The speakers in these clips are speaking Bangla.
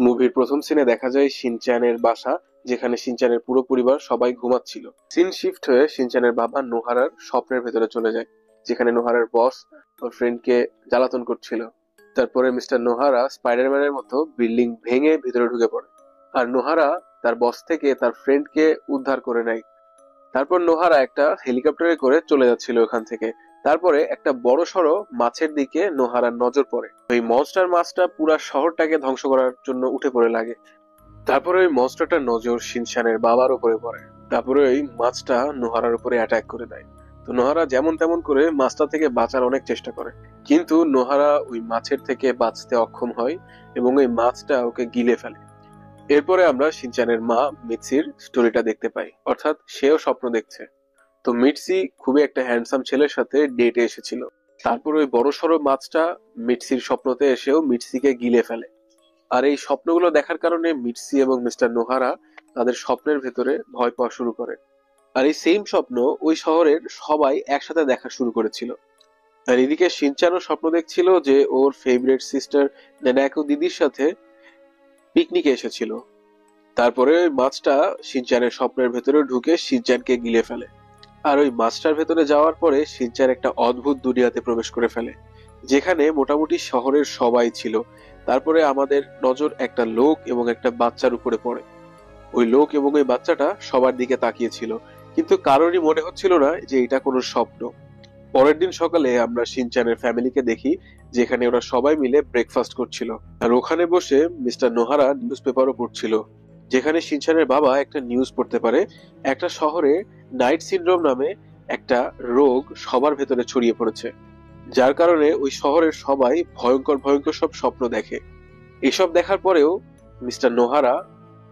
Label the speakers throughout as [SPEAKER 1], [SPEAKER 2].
[SPEAKER 1] মুভির প্রথম সিনে দেখা যায় শিনচ্যানের বাসা, যেখানে শিনচ্যানের পুরো পরিবার সবাই ঘুমাচ্ছিল। সিন শিফট হয়ে শিনচ্যানের বাবা নোহারার স্বপ্নের ভেতরে চলে যায়, যেখানে নোহারার বস ওর ফ্রেন্ডকে জ্বালাতন করছিল। তারপরে মিস্টার নোহারা স্পাইডারম্যানের মতো বিল্ডিং ভেঙে ভিতরে ঢুকে পড়ে, আর নোহারা তার বস থেকে তার ফ্রেন্ডকে উদ্ধার করে নেয়। তারপর নোহারা একটা হেলিকপ্টারে করে চলে যাচ্ছিল ওখান থেকে। তারপরে একটা বড় সড়ো মাছের দিকে নোহারার নজর পড়ে। ওই মনস্টার মাছটা পুরা শহরটাকে ধ্বংস করার জন্য উঠে পড়ে লাগে। তারপরে ওই মনস্টারটার নজর শিনশানের বাবার উপরে পড়ে। তারপরে ওই মাছটা নোহারার উপরে অ্যাটাক করে দেয়। তো নোহারা যেমন তেমন করে মাছটা থেকে বাঁচার অনেক চেষ্টা করে, কিন্তু নোহারা ওই মাছের থেকে বাঁচতে অক্ষম হয় এবং ওই মাছটা ওকে গিলে ফেলে। এরপরে আমরা শিনচানের মা মিৎসির স্টোরিটা দেখতে পাই, অর্থাৎ সেও স্বপ্ন দেখছে। তো মিটসি খুবই একটা হ্যান্ডসাম ছেলের সাথে ডেটে এসেছিল। তারপর ওই বড়সড় মাছটা মিটসির স্বপ্নতে এসেও মিটসিকে গিলে ফেলে। আর এই স্বপ্নগুলো দেখার কারণে মিটসি এবং মিস্টার নোহারা তাদের স্বপ্নের ভেতরে ভয় পাওয়া শুরু করে। আর এই সেম স্বপ্ন ওই শহরের সবাই একসাথে দেখা শুরু করেছিল। আর এদিকে শিনচানও স্বপ্ন দেখছিল যে ওর ফেভারিট সিস্টার নেনাকো দিদির সাথে পিকনিকে এসেছিল। তারপরে ওই মাছটা শিনচানের স্বপ্নের ভেতরে ঢুকে শিনচানকে গিলে ফেলে। আর ওই মাছটার ভেতরে যাওয়ার পরে শিনচান একটা অদ্ভুত দুনিয়াতে প্রবেশ করে ফেলে, যেখানে মোটামুটি শহরের সবাই ছিল। তারপরে আমাদের নজর একটা লোক এবং একটা বাচ্চার উপরে পড়ে। ওই লোক এবং ওই বাচ্চাটা সবার দিকে তাকিয়েছিল, কিন্তু কারোরই মনে হচ্ছিল না যে এটা কোনো স্বপ্ন। পরের দিন সকালে আমরা শিনচানের ফ্যামিলিকে দেখি, যেখানে ওরা সবাই মিলে ব্রেকফাস্ট করছিল। আর ওখানে বসে মিস্টার নোহারা নিউজ পেপারও পড়ছিল, যেখানে শিনচানের বাবা একটা নিউজ পড়তে পারে একটা শহরে নাইট সিনড্রোম নামে একটা রোগ সবার ভেতরে ছড়িয়ে পড়েছে, যার কারণে ওই শহরের সবাই ভয়ঙ্কর ভয়ঙ্কর সব স্বপ্ন দেখে। এসব দেখার পরেও মিস্টার নোহারা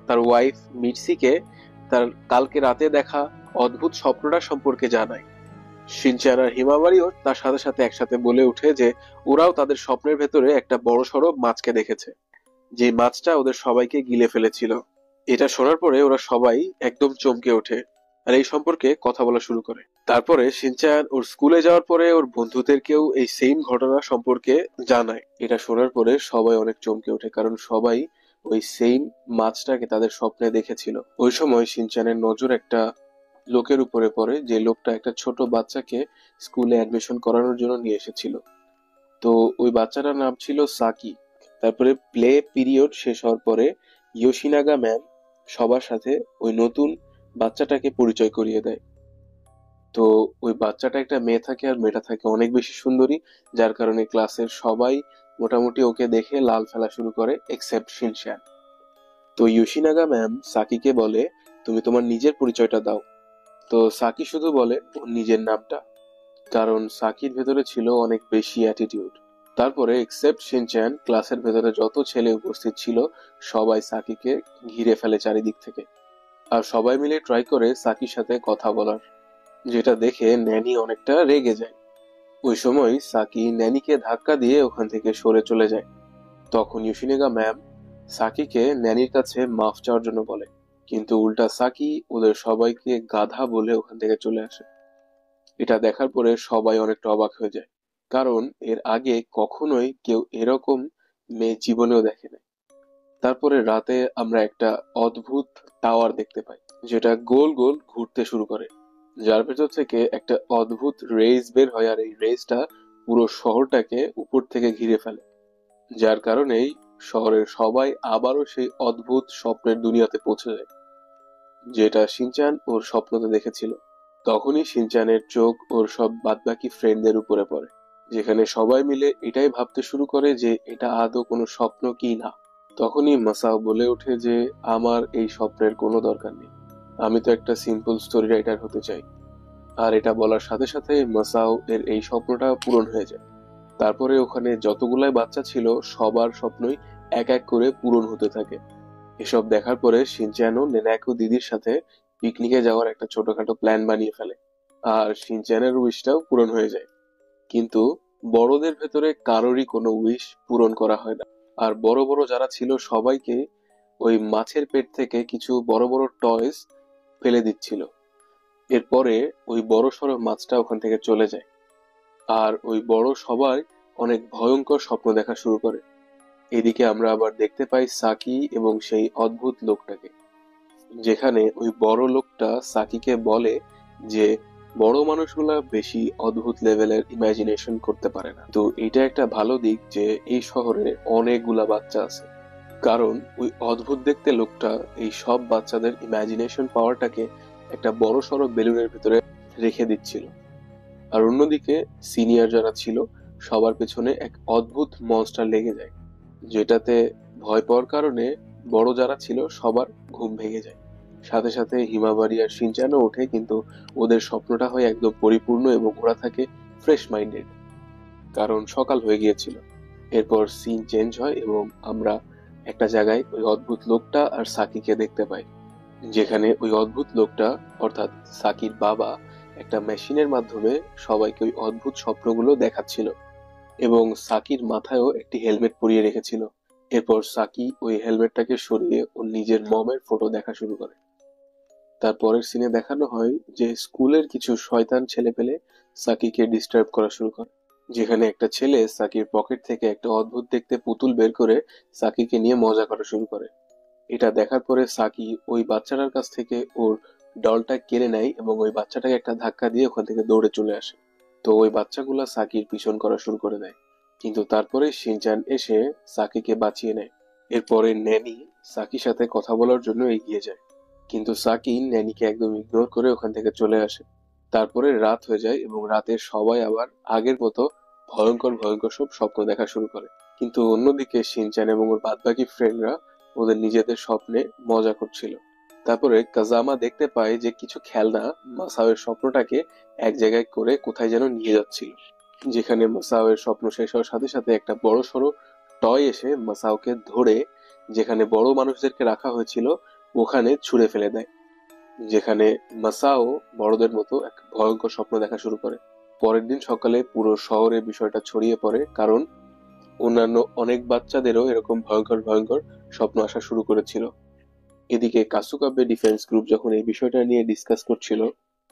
[SPEAKER 1] তার ওয়াইফ মিটসিকে তার কালকে রাতে দেখা অদ্ভুত স্বপ্নটা সম্পর্কে জানায়। শিনচান আর হিমাবারিও তার সাথে সাথে একসাথে বলে ওঠে যে ওরাও তাদের স্বপ্নের ভেতরে একটা বড়সড় মাছকে দেখেছে, যে মাছটা ওদের সবাইকে গিলে ফেলেছিল। এটা শোনার পরে ওরা সবাই একদম চমকে ওঠে আর এই সম্পর্কে কথা বলা শুরু করে। তারপরে শিনচান ওর স্কুলে যাওয়ার পরে ওর বন্ধুদেরকেও এই সেম ঘটনা সম্পর্কে জানায়। এটা শোনার পরে সবাই অনেক চমকে ওঠে, কারণ সবাই ওই সেম মাছটাকে তাদের স্বপ্নে দেখেছিল। ওই সময় শিনচানের নজর একটা লোকের উপরে পড়ে, যে লোকটা একটা ছোট বাচ্চাকে স্কুলে অ্যাডমিশন করানোর জন্য নিয়ে এসেছিল। তো ওই বাচ্চাটার নাম ছিল সাকি। তারপরে প্লে পিরিয়ড শেষ হওয়ার পরে ইয়োশিনাগা ম্যাম সবার সাথে ওই নতুন বাচ্চাটাকে পরিচয় করিয়ে দেয়। তো ওই বাচ্চাটা একটা মেয়ে থাকে, আর মেয়েটা থাকে অনেক বেশি সুন্দরী, যার কারণে ক্লাসের সবাই মোটামুটি ওকে দেখে লাল ফেলা শুরু করে, এক্সেপ্ট শিনশ্যান। তো ইয়োশিনাগা ম্যাম সাকিকে বলে, তুমি তোমার নিজের পরিচয়টা দাও। তো সাকি শুধু বলে ওর নিজের নামটা, কারণ সাকির ভেতরে ছিল অনেক বেশি অ্যাটিটিউড। তারপরে এক্সেপ্ট শিনচ্যান ক্লাসের ভেতরে যত ছেলে উপস্থিত ছিল সবাই সাকিকে ঘিরে ফেলে চারিদিক থেকে, আর সবাই মিলে ট্রাই করে সাকির সাথে কথা বলার, যেটা দেখে ন্যানি অনেকটা রেগে যায়। ওই সময় সাকি ন্যানিকে ধাক্কা দিয়ে ওখান থেকে সরে চলে যায়। তখন ইউশিনেগা ম্যাম সাকিকে ন্যানির কাছে মাফ চাওয়ার জন্য বলে, কিন্তু উল্টা সাকি ওদের সবাইকে গাধা বলে ওখান থেকে চলে আসে। এটা দেখার পরে সবাই অনেকটা অবাক হয়ে যায়, কারণ এর আগে কখনোই কেউ এরকম মেয়ে জীবনেও দেখে নাই। তারপরে রাতে আমরা একটা অদ্ভুত টাওয়ার দেখতে পাই, যেটা গোল গোল ঘুরতে শুরু করে, যার ভেতর থেকে একটা অদ্ভুত রেজ বের হয়, আর এই রেজটা পুরো শহরটাকে উপর থেকে ঘিরে ফেলে, যার কারণেই শহরের সবাই আবারও সেই অদ্ভুত স্বপ্নের দুনিয়াতে পৌঁছে যায়, যেটা শিনচান ওর স্বপ্নতে দেখেছিল। তখনই শিনচানের চোখ ওর সব বাদবাকি ফ্রেন্ডদের উপরে পড়ে, যেখানে সবাই মিলে এটাই ভাবতে শুরু করে যে এটা আদৌ কোনো স্বপ্ন কি না। তখনই মাসাও বলে ওঠে যে আমার এই স্বপ্নের কোনো দরকার নেই, আমি তো একটা সিম্পল স্টোরি রাইটার হতে চাই। আর এটা বলার সাথে সাথে মাসাও এর এই স্বপ্নটা পূরণ হয়ে যায়। তারপরে ওখানে যতগুলাই বাচ্চা ছিল সবার স্বপ্নই এক এক করে পূরণ হতে থাকে। এসব দেখার পরে শিনচ্যানও নেনাকো দিদির সাথে পিকনিকে যাওয়ার একটা ছোটখাটো প্ল্যান বানিয়ে ফেলে, আর শিনচ্যানের উইশটাও পূরণ হয়ে যায়। কিন্তু বড়দের ভেতরে কারোরই কোনো উইশ পূরণ করা হয় না। আর বড় বড় যারা ছিল সবাইকে ওই মাছের পেট থেকে কিছু বড় বড় টয়স ফেলে দিচ্ছিল। এরপরে ওই বড় সড়ো মাছটা ওখান থেকে চলে যায়, আর ওই বড় সবাই অনেক ভয়ঙ্কর স্বপ্ন দেখা শুরু করে। এদিকে আমরা আবার দেখতে পাই সাকি এবং সেই অদ্ভুত লোকটাকে, যেখানে ওই বড় লোকটা সাকিকে বলে যে বড় মানুষগুলা বেশি অদ্ভুত লেভেলের ইমাজিনেশন করতে পারে না। তো এটা একটা ভালো দিক যে এই শহরে অনেকগুলা বাচ্চা আছে, কারণ ওই অদ্ভুত দেখতে লোকটা এই সব বাচ্চাদের ইমাজিনেশন পাওয়ারটাকে একটা বড় সড়ো বেলুনের ভিতরে রেখে দিচ্ছিল। আর অন্যদিকে সিনিয়র যারা ছিল সবার পেছনে এক অদ্ভুত মনস্টার লেগে যায়, যেটাতে ভয় পাওয়ার কারণে বড় যারা ছিল সবার ঘুম ভেঙে যায়। সাথে সাথে হিমাবারি আর শিনচানও ওঠে, কিন্তু ওদের স্বপ্নটা হয় একদম পরিপূর্ণ এবং ওরা থাকে ফ্রেশ মাইন্ডেড, কারণ সকাল হয়ে গিয়েছিল। এরপর সিন চেঞ্জ হয় এবং আমরা একটা জায়গায় ওই অদ্ভুত লোকটা আর সাকিকে দেখতে পাই, যেখানে ওই অদ্ভুত লোকটা অর্থাৎ সাকির বাবা একটা মেশিনের মাধ্যমে সবাইকে ওই অদ্ভুত স্বপ্নগুলো দেখাচ্ছিল এবং সাকির মাথায়ও একটি হেলমেট পরিয়ে রেখেছিল। এরপর সাকি ওই হেলমেটটাকে সরিয়ে ওর নিজের মমের ফটো দেখা শুরু করে। তারপরের সিনে দেখানো হয় যে স্কুলের কিছু শয়তান ছেলে পেলে সাকিকে ডিস্টার্ব করা শুরু করে, যেখানে একটা ছেলে সাকির পকেট থেকে একটা অদ্ভুত দেখতে পুতুল বের করে সাকিকে নিয়ে মজা করা শুরু করে। এটা দেখার পরে সাকি ওই বাচ্চাটার কাছ থেকে ওর ডলটা কেড়ে নেয় এবং ওই বাচ্চাটাকে একটা ধাক্কা দিয়ে ওখান থেকে দৌড়ে চলে আসে। তো ওই বাচ্চাগুলা সাকির পিছন করা শুরু করে দেয়, কিন্তু তারপরে শিনচান এসে সাকিকে বাঁচিয়ে নেয়। এরপরে ন্যানি সাকির সাথে কথা বলার জন্য এগিয়ে যায়, কিন্তু সাকি ন্যানিকে একদম ইগনোর করে ওখান থেকে চলে আসে। তারপরে রাত হয়ে যায় এবং রাতে সবাই আবার আগের মতো ভয়ঙ্কর ভয়ঙ্কর সব স্বপ্ন দেখা শুরু করে। কিন্তু অন্যদিকে শিনচান এবং ওর বাদবাকি ফ্রেন্ডরা ওদের নিজেদের স্বপ্নে মজা করছিল। তারপরে কাজামা দেখতে পায় যে কিছু খেলনা মাসাওয়ের স্বপ্নটাকে এক জায়গায় করে কোথায় যেন নিয়ে যাচ্ছিল, যেখানে মাসাওয়ের স্বপ্ন শেষ হওয়ার সাথে সাথে একটা বড় সড়ো টয় এসে মাসাওকে ধরে যেখানে বড় মানুষদেরকে রাখা হয়েছিল ওখানে ছুঁড়ে ফেলে দেয়, যেখানে মাসাও বড়দের মতো এক ভয়ঙ্কর স্বপ্ন দেখা শুরু করে। পরের দিন সকালে পুরো শহরে বিষয়টা ছড়িয়ে পড়ে, কারণ অন্যান্য অনেক বাচ্চাদেরও এরকম ভয়ঙ্কর ভয়ঙ্কর স্বপ্ন আসা শুরু করেছিল। এদিকে কাসুকাবে ডিফেন্স গ্রুপ যখন এই বিষয়টা নিয়ে ডিসকাস করছিল,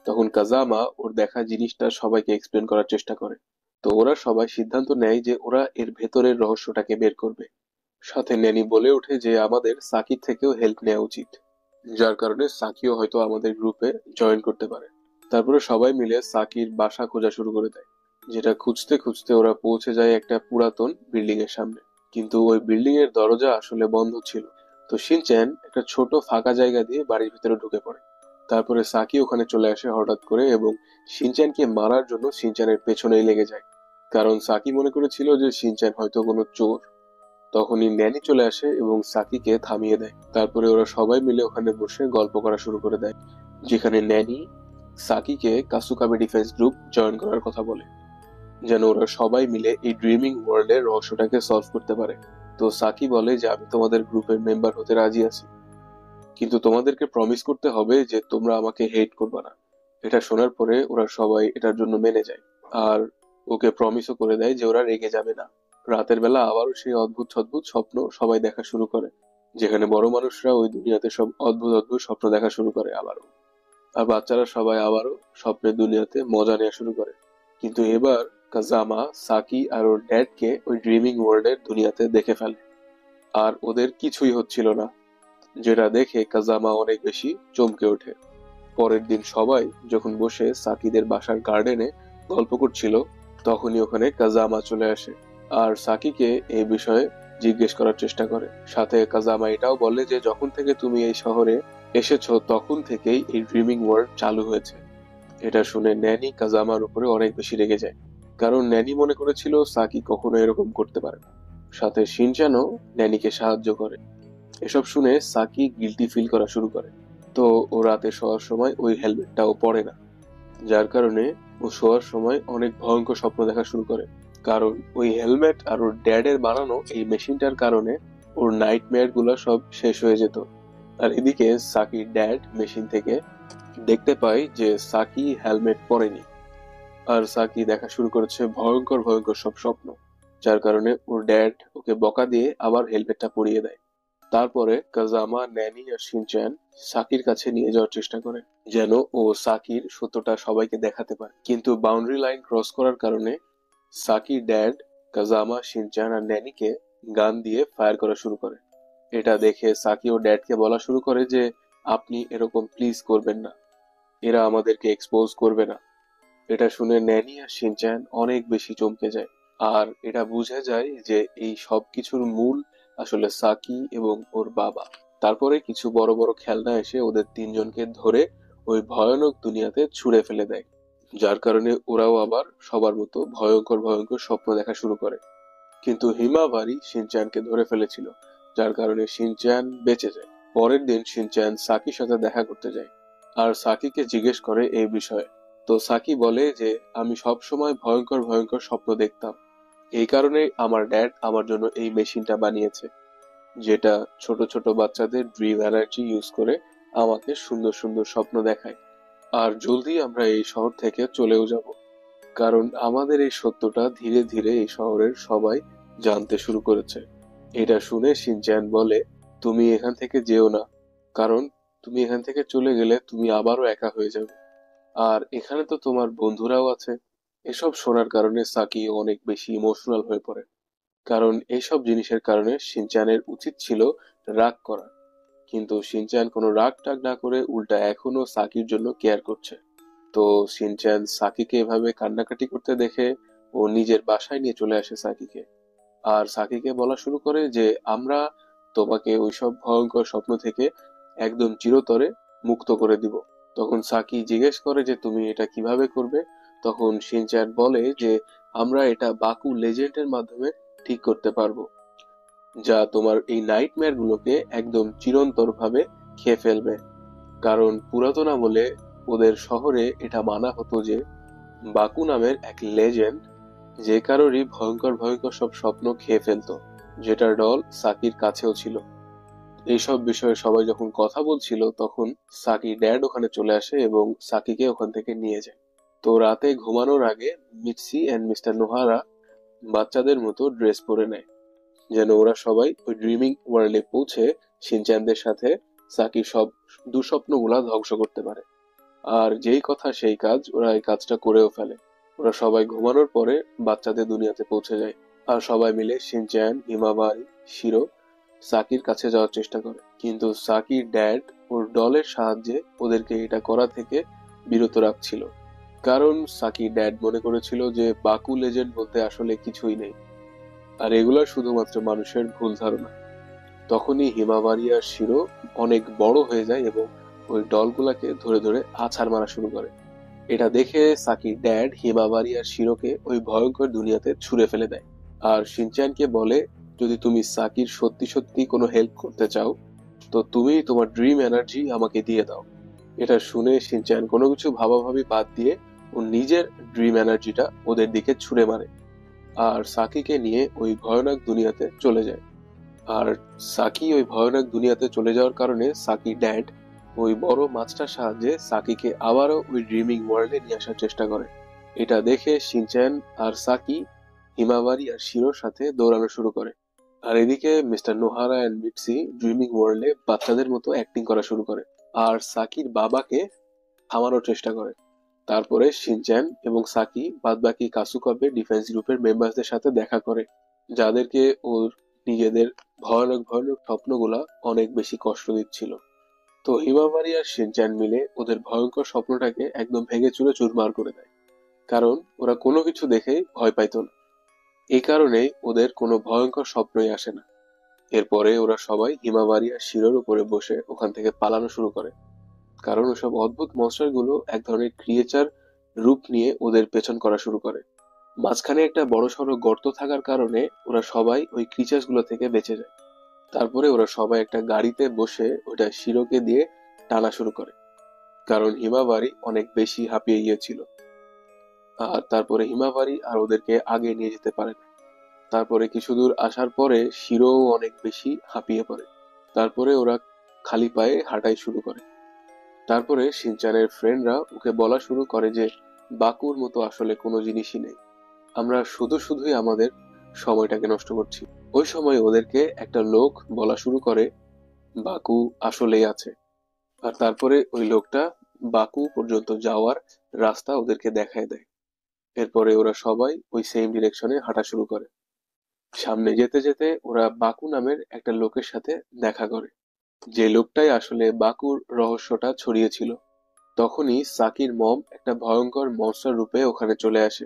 [SPEAKER 1] তখন কাজামা ওর দেখা জিনিসটা সবাইকে এক্সপ্লেন করার চেষ্টা করে। তো ওরা সবাই সিদ্ধান্ত নেয় যে ওরা এর ভেতরের রহস্যটাকে বের করবে। সাথে ন্যানি বলে ওঠে যে আমাদের সাকির থেকেও হেল্প নেওয়া উচিত, যার কারণে সাকিও হয়তো আমাদের গ্রুপে জয়েন করতে পারে। তারপরে সবাই মিলে সাকির বাসা খোঁজা শুরু করে দেয়, যেটা খুঁজতে খুঁজতে ওরা পৌঁছে যায় একটা পুরাতন বিল্ডিং এর সামনে, কিন্তু ওই বিল্ডিং এর দরজা আসলে বন্ধ ছিল। তো শিনচ্যান একটা ছোট ফাঁকা জায়গা দিয়ে বাড়ির ভিতরে ঢুকে পড়ে। তারপরে সাকি ওখানে চলে আসে হঠাৎ করে এবং শিনচ্যানকে মারার জন্য শিনচ্যানের পেছনেই লেগে যায়, কারণ সাকি মনে করেছিল যে শিনচ্যান হয়তো কোনো চোর। তখনই ন্যানি চলে আসে এবং সাকিকে থামিয়ে দেয়। তারপরে ওরা সবাই মিলে ওখানে বসে গল্প করা শুরু করে দেয়, যেখানে ন্যানি সাকিকে কাসুকাবে ডিফেন্স গ্রুপ জয়েন করার কথা বলে, যেন ওরা সবাই মিলে এই ড্রিমিং ওয়ার্ল্ডের রহস্যটাকে সলভ করতে পারে। তো সাকি বলে যে আমি তোমাদের গ্রুপের মেম্বার হতে রাজি আছি, কিন্তু তোমাদেরকে প্রমিস করতে হবে যে তোমরা আমাকে হেট করবে না। এটা শোনার পরে ওরা সবাই এটার জন্য মেনে যায়, আর ওকে প্রমিসও করে দেয় যে ওরা রেগে যাবে না। রাতের বেলা আবারও সেই অদ্ভুত অদ্ভুত স্বপ্ন সবাই দেখা শুরু করে, যেখানে বড় মানুষরা ওই দুনিয়াতে সব অদ্ভুত অদ্ভুত স্বপ্ন দেখা শুরু করে আবারও, আর বাচ্চারা সবাই আবারও স্বপ্নের দুনিয়াতে মজা নেওয়া শুরু করে। কিন্তু এবার কাজামা সাকি আর ওর ড্যাডকে ওই ড্রিমিং ওয়ার্ল্ডের দুনিয়াতে দেখে ফেলে, আর ওদের কিছুই হচ্ছিল না, যেটা দেখে কাজামা অনেক বেশি চমকে ওঠে। পরের দিন সবাই যখন বসে সাকিদের বাসার গার্ডেনে গল্প করছিল, তখনই ওখানে কাজামা চলে আসে আর সাকিকে এই বিষয়ে জিজ্ঞেস করার চেষ্টা করে। সাথে কাজামা এটাও বলে যে যখন থেকে তুমি এই শহরে এসেছো তখন থেকেই এই ড্রিমিং ওয়ার্ল্ড চালু হয়েছে। এটা শুনে ন্যানি কাজামার উপরে অনেক বেশি রেগে যায়, কারণ ন্যানি মনে করেছিল সাকি কখনো এরকম করতে পারে না। সাথে শিনচানও ন্যানিকে সাহায্য করে। এসব শুনে সাকি গিল্টি ফিল করা শুরু করে। তো ও রাতে শোয়ার সময় ওই হেলমেটটাও পরে না, যার কারণে ও শোয়ার সময় অনেক ভয়ঙ্কর স্বপ্ন দেখা শুরু করে, কারণ ওই হেলমেট আর ওর ড্যাডের বানানো এই মেশিনটার কারণে ওর নাইটমেয়ার গুলা সব শেষ হয়ে যেত। আর এদিকে সাকির ড্যাড মেশিন থেকে দেখতে পায় যে সাকি হেলমেট পরেনি, আর সাকি দেখা শুরু করেছে ভয়ঙ্কর ভয়ঙ্কর সব স্বপ্ন, যার কারণে ওর ড্যাড ওকে বকা দিয়ে আবার হেলমেটটা পরিয়ে দেয়। তারপরে কাজামা ন্যানি আর শিনচ্যান সাকির কাছে নিয়ে যাওয়ার চেষ্টা করে, যেন ও সাকির সত্যটা সবাইকে দেখাতে পারে। কিন্তু বাউন্ডারি লাইন ক্রস করার কারণে সাকির ড্যাড কাজামা শিনচ্যান আর ন্যানিকে গান দিয়ে ফায়ার করা শুরু করে। এটা দেখে সাকি ও ড্যাডকে বলা শুরু করে যে আপনি এরকম প্লিজ করবেন না, এরা আমাদেরকে এক্সপোজ করবে না। এটা শুনে ন্যানি আর শিনচ্যান অনেক বেশি চমকে যায়, আর এটা বুঝে যায় যে এই সব কিছুর মূল আসলে সাকি এবং ওর বাবা। তারপরে কিছু বড় বড় খেলনা এসে ওদের তিনজনকে ধরে ওই ভয়ানক দুনিয়াতে ছুঁড়ে ফেলে দেয়, যার কারণে ওরাও আবার সবার মতো ভয়ঙ্কর ভয়ঙ্কর স্বপ্ন দেখা শুরু করে। কিন্তু হিমাবারি শিনচ্যানকে ধরে ফেলেছিল, যার কারণে শিনচ্যান বেঁচে যায়। পরের দিন শিনচ্যান সাকির সাথে দেখা করতে যায় আর সাকিকে জিজ্ঞেস করে এই বিষয়ে। তো সাকি বলে যে আমি সব সময় ভয়ঙ্কর ভয়ঙ্কর স্বপ্ন দেখতাম, এই কারণে আমার ড্যাড আমার জন্য এই মেশিনটা বানিয়েছে, যেটা ছোট ছোট বাচ্চাদের ড্রিম এনার্জি ইউজ করে আমাকে সুন্দর সুন্দর স্বপ্ন দেখায়। আর জলদি আমরা এই শহর থেকে চলেও যাব, কারণ আমাদের এই সত্যটা ধীরে ধীরে এই শহরের সবাই জানতে শুরু করেছে। এটা শুনে শিনচ্যান বলে তুমি এখান থেকে যেও না, কারণ তুমি এখান থেকে চলে গেলে তুমি আবারও একা হয়ে যাবে, আর এখানে তো তোমার বন্ধুরাও আছে। এসব শোনার কারণে সাকি অনেক বেশি ইমোশনাল হয়ে পড়ে, কারণ এইসব জিনিসের কারণে শিনচ্যানের উচিত ছিল রাগ করা, কিন্তু শিনচ্যান কোনো রাগ টাগ না করে উল্টা এখনো সাকির জন্য কেয়ার করছে। তো শিনচ্যান সাকিকে এভাবে কান্নাকাটি করতে দেখে ও নিজের বাসায় নিয়ে চলে আসে সাকিকে, আর সাকিকে বলা শুরু করে যে আমরা তোমাকে ওইসব ভয়ঙ্কর স্বপ্ন থেকে একদম চিরতরে মুক্ত করে দিব। তখন সাকি জিজ্ঞেস করে যে তুমি এটা কিভাবে করবে। তখন শিনচ্যান বলে যে আমরা এটা বাকু লেজেন্ডের মাধ্যমে ঠিক করতে পারবো, যা তোমার এই নাইটমেয়ার গুলোকে একদম চিরন্তর ভাবে খেয়ে ফেলবে। কারণ পুরাতন আমলে ওদের শহরে এটা মানা হতো যে বাকু নামের এক লেজেন্ড যে কারোরই ভয়ঙ্কর ভয়ঙ্কর সব স্বপ্ন খেয়ে ফেলতো, যেটার ডল সাকির কাছেও ছিল। এইসব বিষয়ে সবাই যখন কথা বলছিল তখন সাকি ড্যাড ওখানে চলে আসে এবং সাকিকে ওখান থেকে নিয়ে যায়। তো রাতে ঘুমানোর আগে মিটসি এন্ড মিস্টার নোহারা বাচ্চাদের মতো ড্রেস পরে নেয়, যেন ওরা সবাই ওই ড্রিমিং ওয়ার্ল্ডে পৌঁছে শিনচ্যানদের সাথে সাকির সব দুঃস্বপ্নগুলা ধ্বংস করতে পারে। আর যেই কথা সেই কাজ, ওরা এই কাজটা করেও ফেলে। ওরা সবাই ঘুমানোর পরে বাচ্চাদের দুনিয়াতে পৌঁছে যায়, আর সবাই মিলে শিনচ্যান, হিমাবারি, শিরো সাকির কাছে যাওয়ার চেষ্টা করে, কিন্তু সাকির ড্যাড ওর ডলের সাহায্যে ওদেরকে এটা করা থেকে বিরত রাখছিল। কারণ সাকির ড্যাড মনে করেছিল যে বাকু লেজেন্ড বলতে আসলে কিছুই নেই, আর এগুলা শুধুমাত্র মানুষের ভুল ধারণা। তখনই হিমাবারি আর শিরো অনেক বড় হয়ে যায় এবং ওই ডলগুলাকে ধরে ধরে আছাড় মারা শুরু করে। এটা দেখে সাকির ড্যাড হিমাবারি আর শিরোকে ওই ভয়ঙ্কর দুনিয়াতে ছুঁড়ে ফেলে দেয়, আর শিনচ্যানকে বলে যদি তুমি সাকির সত্যি সত্যি কোনো হেল্প করতে চাও তো তুমি তোমার ড্রিম এনার্জি আমাকে দিয়ে দাও। এটা শুনে শিনচ্যান কোনো কিছু ভাবাভাবি বাদ দিয়ে ও নিজের ড্রিম এনার্জিটা ওদের দিকে ছুঁড়ে মারে, আর সাকিকে নিয়ে ওই ভয়ানক দুনিয়াতে চলে যায়। আর সাকি ওই ভয়ানক দুনিয়াতে চলে যাওয়ার কারণে সাকি ড্যাড ওই বড় মাছটার সাহায্যে সাকিকে আবারও ওই ড্রিমিং ওয়ার্ল্ডে নিয়ে আসার চেষ্টা করে। এটা দেখে শিনচ্যান আর সাকি হিমাবারি আর শিরোর সাথে দৌড়ানো শুরু করে, আর এদিকে মিস্টার নোহারা এন্ড মিটসি ড্রিমিং ওয়ার্ল্ডে বাচ্চাদের মতো অ্যাক্টিং করা শুরু করে আর সাকির বাবাকে থামানোর চেষ্টা করে। তারপরে শিনচ্যান এবং সাকি বাদবাকি কাসুকাবে ডিফেন্স গ্রুপের মেম্বারদের সাথে দেখা করে, যাদেরকে ওর নিজেদের ভয়ানক ভয়ানক স্বপ্নগুলা অনেক বেশি কষ্ট দিচ্ছিল। তো হিমাবারি আর শিনচ্যান মিলে ওদের ভয়ঙ্কর স্বপ্নটাকে একদম ভেঙে চুরে চুরমার করে দেয়, কারণ ওরা কোনো কিছু দেখেই ভয় পাইতো না। এই কারণেই ওদের কোনো ভয়ঙ্কর স্বপ্নই আসে না। এরপরে ওরা সবাই হিমাবারি আর শিরোর উপরে বসে ওখান থেকে পালানো শুরু করে, কারণ ওসব অদ্ভুত মনস্টার গুলো এক ধরনের ক্রিয়েচার রূপ নিয়ে ওদের পেছন করা শুরু করে। মাঝখানে একটা বড়সড় গর্ত থাকার কারণে ওরা সবাই ওই ক্রিচার্স গুলো থেকে বেঁচে যায়। তারপরে ওরা সবাই একটা গাড়িতে বসে ওটা শিরোকে দিয়ে টানা শুরু করে, কারণ হিমাবারি অনেক বেশি হাঁপিয়ে গিয়েছিল। আর তারপরে হিমাবারি আর ওদেরকে আগে নিয়ে যেতে পারে না। তারপরে কিছু দূর আসার পরে শিরো অনেক বেশি হাঁপিয়ে পড়ে। তারপরে ওরা খালি পায়ে হাঁটাই শুরু করে। তারপরে শিনচানের ফ্রেন্ডরা ওকে বলা শুরু করে যে বাকুর মতো আসলে কোনো জিনিসই নেই, আমরা শুধু শুধুই আমাদের সময়টাকে নষ্ট করছি। ওই সময় ওদেরকে একটা লোক বলা শুরু করে বাকু আসলেই আছে, আর তারপরে ওই লোকটা বাকু পর্যন্ত যাওয়ার রাস্তা ওদেরকে দেখায় দেয়। এরপরে ওরা সবাই ওই সেম ডিরেকশনে হাঁটা শুরু করে। সামনে যেতে যেতে ওরা বাকু নামের একটা লোকের সাথে দেখা করে, যে লোকটাই আসলে বাকুর রহস্যটা ছড়িয়েছিল। তখনই সাকির মম একটা ভয়ঙ্কর মনস্টার রূপে ওখানে চলে আসে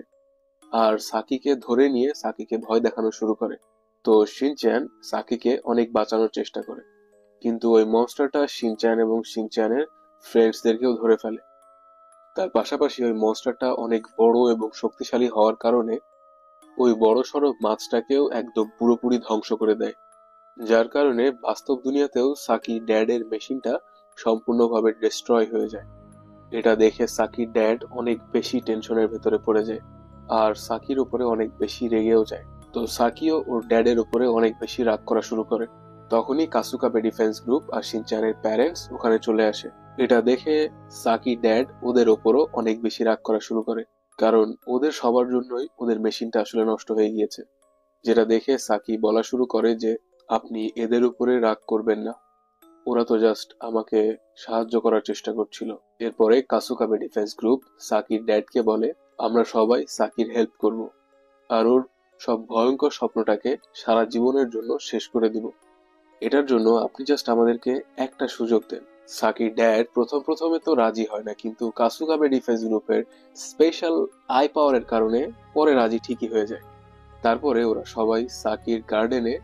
[SPEAKER 1] আর সাকিকে ধরে নিয়ে সাকিকে ভয় দেখানো শুরু করে। তো শিনচ্যান সাকিকে অনেক বাঁচানোর চেষ্টা করে, কিন্তু ওই মনস্টারটা শিনচ্যান এবং শিনচ্যানের ফ্রেন্ডসদেরকেও ধরে ফেলে। তার পাশাপাশি ওই মনস্টারটা অনেক বড় এবং শক্তিশালী হওয়ার কারণে ওই বড় সড়ো মাছটাকেও একদম পুরোপুরি ধ্বংস করে দেয়, যার কারণে বাস্তব দুনিয়াতেও সাকি ড্যাডের মেশিনটা সম্পূর্ণভাবে ডিস্ট্রয় হয়ে যায়। এটা দেখে সাকির ড্যাড অনেক বেশি টেনশনের ভেতরে পড়ে যায় আর সাকির উপরে অনেক বেশি রেগেও যায়। তো সাকিও ওর ড্যাডের উপরে অনেক বেশি রাগ করা শুরু করে। তখনই কাসুকাবে ডিফেন্স গ্রুপ আর শিনচানের প্যারেন্টস ওখানে চলে আসে। এটা দেখে সাকি ড্যাড ওদের ওপরও অনেক বেশি রাগ করা শুরু করে, কারণ ওদের সবার জন্যই ওদের মেশিনটা আসলে নষ্ট হয়ে গিয়েছে। যেটা দেখে সাকি বলা শুরু করে যে আপনি এদের উপরে রাগ করবেন না, ওরা তো জাস্ট আমাকে সাহায্য করার চেষ্টা করছিল। এরপরে কাসুকাবে ডিফেন্স গ্রুপ সাকির ড্যাডকে বলে আমরা সবাই সাকির হেল্প করব আর ওর সব ভয়ঙ্কর স্বপ্নটাকে সারা জীবনের জন্য শেষ করে দিব। এটার জন্য আপনি জাস্ট আমাদেরকে একটা সুযোগ দেন। সাকির ড্যাড প্রথমে তো রাজি হয় না, কিন্তু কাসুকাবে ডিফেন্স গ্রুপের স্পেশাল আই পাওয়ারের কারণে পরে রাজি ঠিকই হয়ে যায়। তারপরে ওরা সবাই সাকির গার্ডেনে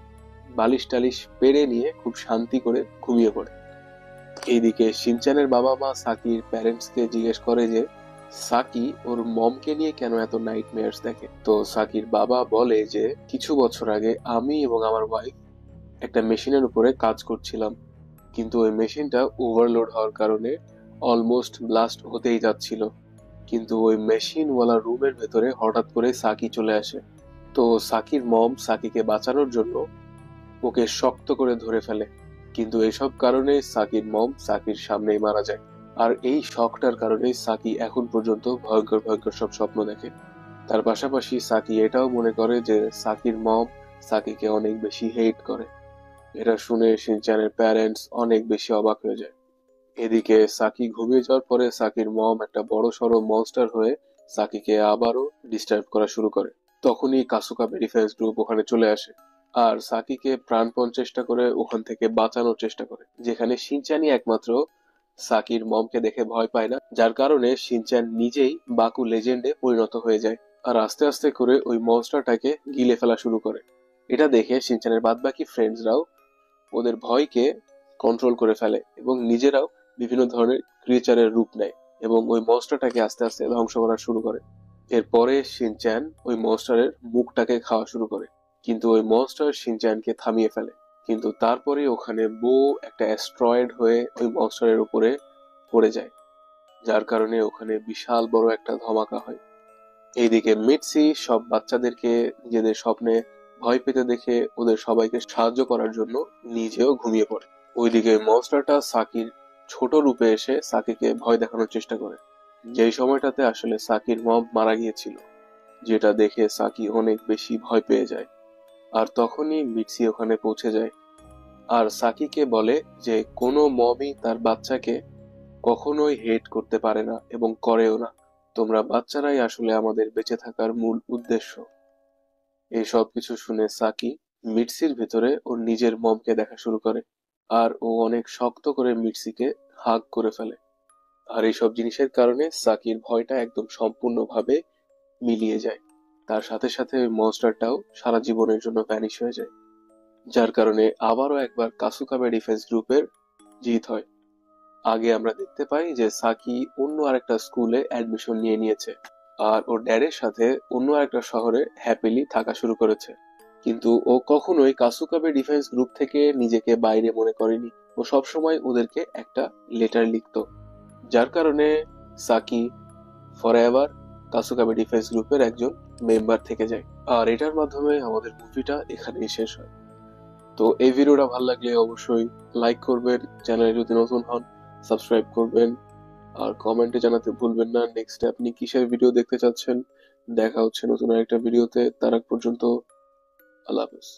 [SPEAKER 1] বালিশ টালিশ পেরে নিয়ে খুব শান্তি করে ঘুমিয়ে পড়ে। এইদিকে শিনচানের বাবা মা সাকির প্যারেন্টসকে জিজ্ঞেস করে যে সাকি ওর মমকে নিয়ে কেন এত নাইটমেয়ার্স দেখে। তো সাকির বাবা বলে যে কিছু বছর আগে আমি এবং আমার ওয়াইফ একটা মেশিনের উপরে কাজ করছিলাম, কিন্তু ওই মেশিনটা ওভারলোড হওয়ার কারণে অলমোস্ট ব্লাস্ট হতেই যাচ্ছিল। কিন্তু ওই মেশিনওয়ালা রুমের ভেতরে হঠাৎ করে সাকি চলে আসে। তো সাকির মম সাকিকে বাঁচানোর জন্য ওকে শক্ত করে ধরে ফেলে, কিন্তু এসব কারণে সাকির মম সাকির সামনেই মারা যায়। আর এই শকটার কারণে সাকি এখন পর্যন্ত ভয়ঙ্কর ভয়ঙ্কর সব স্বপ্ন দেখে। তার পাশাপাশি সাকি এটাও মনে করে যে সাকির মম সাকিকে অনেক বেশি হেট করে। এটা শুনে শিনচানের প্যারেন্টস অনেক বেশি অবাক হয়ে যায়। এদিকে সাকি ঘুমিয়ে যাওয়ার পরে সাকির মম একটা বড় সড়ো মনস্টার হয়ে সাকিকে আবারও ডিস্টার্ব করা শুরু করে। তখনই কাসুকাবে ডিফেন্স গ্রুপ ওখানে চলে আসে আর সাকিকে প্রাণপণ চেষ্টা করে ওখান থেকে বাঁচানোর চেষ্টা করে, যেখানে শিনচানই একমাত্র সাকির মমকে দেখে ভয় পায় না, যার কারণে শিনচান নিজেই বাকু লেজেন্ডে পরিণত হয়ে যায় আর আস্তে আস্তে করে ওই মনস্টারটাকে গিলে ফেলা শুরু করে। এটা দেখে শিনচানের বাদবাকি ফ্রেন্ডসরাও ওদের ভয়কে কন্ট্রোল করে ফেলে এবং নিজেরাও বিভিন্ন ধরনের ক্রিয়েচারের রূপ নেয় এবং ওই মনস্টারটাকে আস্তে আস্তে ধ্বংস করা শুরু করে। এরপরে শিনচ্যান ওই মনস্টারের মুখটাকে খাওয়া শুরু করে, কিন্তু ওই মনস্টার শিনচ্যানকে থামিয়ে ফেলে। কিন্তু তারপরে ওখানে একটা অ্যাস্ট্রয়েড হয়ে ওই মনস্টারের উপরে পড়ে যায়, যার কারণে ওখানে বিশাল বড় একটা ধমাকা হয়। এইদিকে মিটসি সব বাচ্চাদেরকে নিজেদের স্বপ্নে ভয় পেতে দেখে ওদের সবাইকে সাহায্য করার জন্য নিজেও ঘুমিয়ে পড়ে। ওইদিকে মনস্টারটা সাকির ছোট রূপে এসে সাকিকে ভয় দেখানোর চেষ্টা করে, যেই সময়টাতে আসলে সাকির মম মারা গিয়েছিল, যেটা দেখে সাকি অনেক বেশি ভয় পেয়ে যায়। আর তখনই মিটসি ওখানে পৌঁছে যায় আর সাকিকে বলে যে কোনো মমই তার বাচ্চাকে কখনোই হেট করতে পারে না এবং করেও না, তোমরা বাচ্চারাই আসলে আমাদের বেঁচে থাকার মূল উদ্দেশ্য। এই সব কিছু শুনে সাকি মিটসির ভেতরে ওর নিজের মমকে দেখা শুরু করে আর ও অনেক শক্ত করে মিটসিকে হাগ করে ফেলে। আর এইসব জিনিসের কারণে সাকির ভয়টা একদম সম্পূর্ণভাবে মিলিয়ে যায়। তার সাথে সাথে ওই মনস্টারটাও সারা জীবনের জন্য ভ্যানিশ হয়ে যায়, যার কারণে আবারও একবার কাসুকাবে ডিফেন্স গ্রুপের জিত হয়। আগে আমরা দেখতে পাই যে সাকি অন্য আরেকটা স্কুলে অ্যাডমিশন নিয়ে নিয়েছে আর ওর ড্যাডের সাথে অন্য আরেকটা শহরে হ্যাপিলি থাকা শুরু করেছে, কিন্তু ও কখনোই কাসুকাবে ডিফেন্স গ্রুপ থেকে নিজেকে বাইরে মনে করেনি। ও সবসময় ওদেরকে একটা লেটার লিখতো, যার কারণে সাকি ফরএভার কাসুকাবে ডিফেন্স গ্রুপের একজন মেম্বার থেকে যায়। আর এটার মাধ্যমে আমাদের মুভিটা এখানেই শেষ হয়। তো এই ভিডিওটা ভালো লাগলে অবশ্যই লাইক করবেন, চ্যানেলে যদি নতুন হন সাবস্ক্রাইব করবেন আর কমেন্টে জানাতে ভুলবেন না নেক্সট আপনি কিসের ভিডিও দেখতে চাচ্ছেন। দেখা হচ্ছে নতুন আরেকটা ভিডিওতে, তার আগ পর্যন্ত আল্লাহ হাফেজ।